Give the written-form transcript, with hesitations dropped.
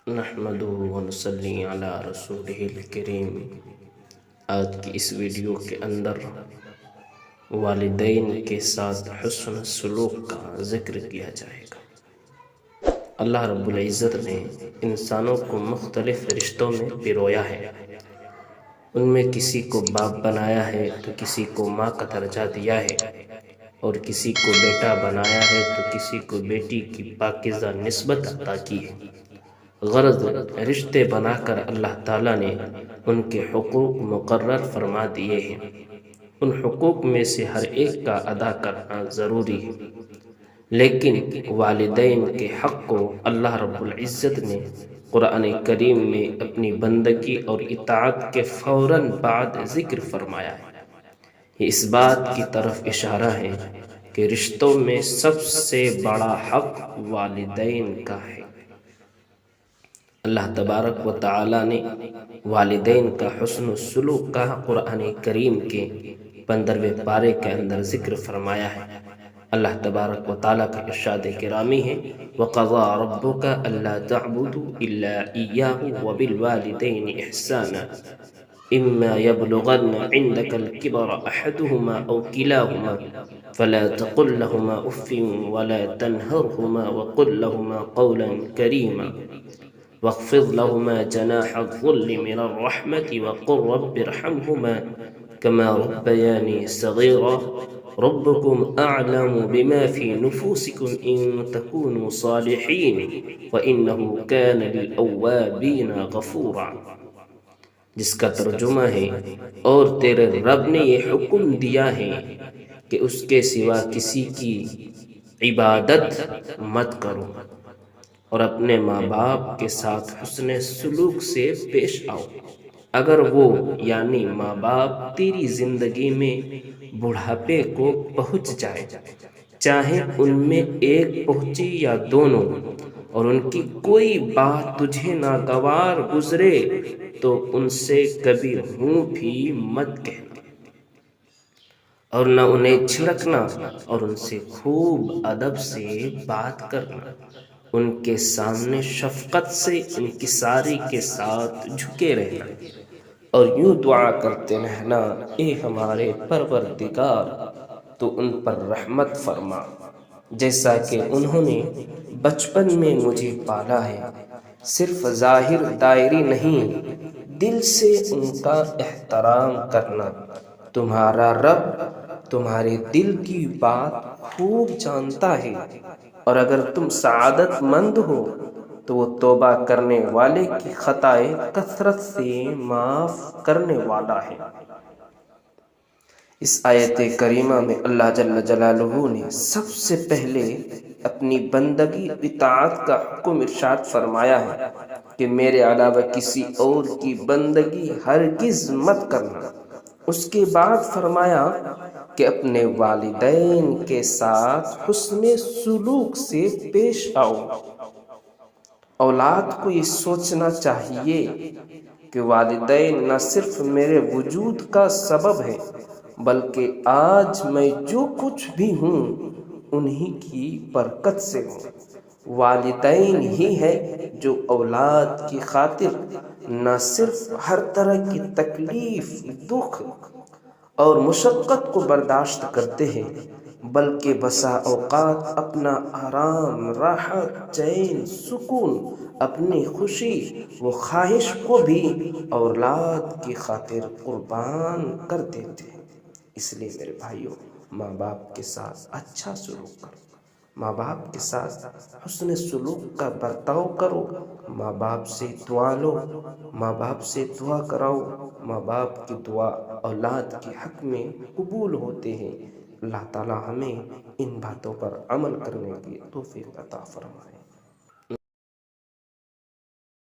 نحمدہ ونصلی علی رسولہ الکریم۔ آج کی اس ویڈیو کے اندر والدین کے ساتھ حسن سلوک کا ذکر کیا جائے گا۔ اللہ رب العزت نے انسانوں کو مختلف رشتوں میں پرویا ہے۔ ان میں کسی کو باپ بنایا ہے تو کسی کو ماں کا درجہ دیا ہے، اور کسی کو بیٹا بنایا ہے تو کسی کو بیٹی کی پاکیزہ نسبت عطا کی ہے۔ غرض رشتے بنا کر اللہ تعالیٰ نے ان کے حقوق مقرر فرما دیے ہیں۔ ان حقوق میں سے ہر ایک کا ادا کرنا ضروری ہے، لیکن والدین کے حق کو اللہ رب العزت نے قرآن کریم میں اپنی بندگی اور اطاعت کے فوراً بعد ذکر فرمایا ہے۔ یہ اس بات کی طرف اشارہ ہے کہ رشتوں میں سب سے بڑا حق والدین کا ہے۔ اللہ تبارک و تعالی نے والدین کا حسن سلوک کا قرآن کریم کے 15ویں پارے کے اندر ذکر فرمایا ہے۔ اللہ تبارک و تعالیٰ کا ارشاد گرامی ہے، وَقَضَىٰ رَبُّكَ أَلَّا تَعْبُدُوا إِلَّا إِيَّاهُ وَبِالْوَالِدَيْنِ إِحْسَانًا إِمَّا يَبْلُغَنَّ عِندَكَ الْكِبَرَ أَحَدُهُمَا أَوْ كِلَاهُمَا فَلَا تَقُل لَّهُمَا أُفٍّ وَلَا تَنْهَرْهُمَا وَقُل لَّهُمَا قَوْلًا كَرِيمًا واخفض لهما جناح الذل من الرحمة وقل رب ارحمهما كما ربياني صغيرا ربكم أعلم بما في نفوسكم إن تكونوا صالحين فإنه كان للأوابين غفورا، جس کا ترجمہ ہے، اور تیرے رب نے یہ حکم دیا ہے کہ اس کے سوا کسی کی عبادت مت کرو، اور اپنے ماں باپ کے ساتھ حسن سلوک سے پیش آؤ۔ اگر وہ یعنی ماں باپ تیری زندگی میں بڑھاپے کو پہنچ جائے، چاہے ان میں ایک پہنچی یا دونوں، اور ان کی کوئی بات تجھے ناگوار گزرے تو ان سے کبھی ہوں بھی مت کہنا، اور نہ انہیں جھڑکنا، اور ان سے خوب ادب سے بات کرنا۔ ان کے سامنے شفقت سے انکساری کے ساتھ جھکے رہنا، اور یوں دعا کرتے رہنا، اے ہمارے پروردگار تو ان پر رحمت فرما، جیسا کہ انہوں نے بچپن میں مجھے پالا ہے۔ صرف ظاہر دائری نہیں، دل سے ان کا احترام کرنا۔ تمہارا رب تمہارے دل کی بات خوب جانتا ہے، اور اگر تم سعادت مند ہو تو وہ توبہ کرنے والے کی خطائیں کثرت سے معاف کرنے والا ہے۔ اس آیت کریمہ میں اللہ جل جلالہ نے سب سے پہلے اپنی بندگی اطاعت کا حکم ارشاد فرمایا ہے کہ میرے علاوہ کسی اور کی بندگی ہرگز مت کرنا۔ اس کے بعد فرمایا کہ اپنے والدین کے ساتھ حسن سلوک سے پیش آؤ۔ اولاد کو یہ سوچنا چاہیے کہ والدین نہ صرف میرے وجود کا سبب ہے، بلکہ آج میں جو کچھ بھی ہوں انہی کی برکت سے ہوں۔ والدین ہی ہے جو اولاد کی خاطر نہ صرف ہر طرح کی تکلیف، دکھ اور مشقت کو برداشت کرتے ہیں، بلکہ بسا اوقات اپنا آرام، راحت، چین، سکون، اپنی خوشی و خواہش کو بھی اولاد کی خاطر قربان کر دیتے ہیں۔ اس لیے میرے بھائیوں، ماں باپ کے ساتھ اچھا سلوک کرو، ماں باپ کے ساتھ حسن سلوک کا برتاؤ کرو، ماں باپ سے دعا لو، ماں باپ سے دعا کراؤ۔ ماں باپ کی دعا اولاد کے حق میں قبول ہوتے ہیں۔ اللہ تعالی ہمیں ان باتوں پر عمل کرنے کی توفیق عطا فرمائے۔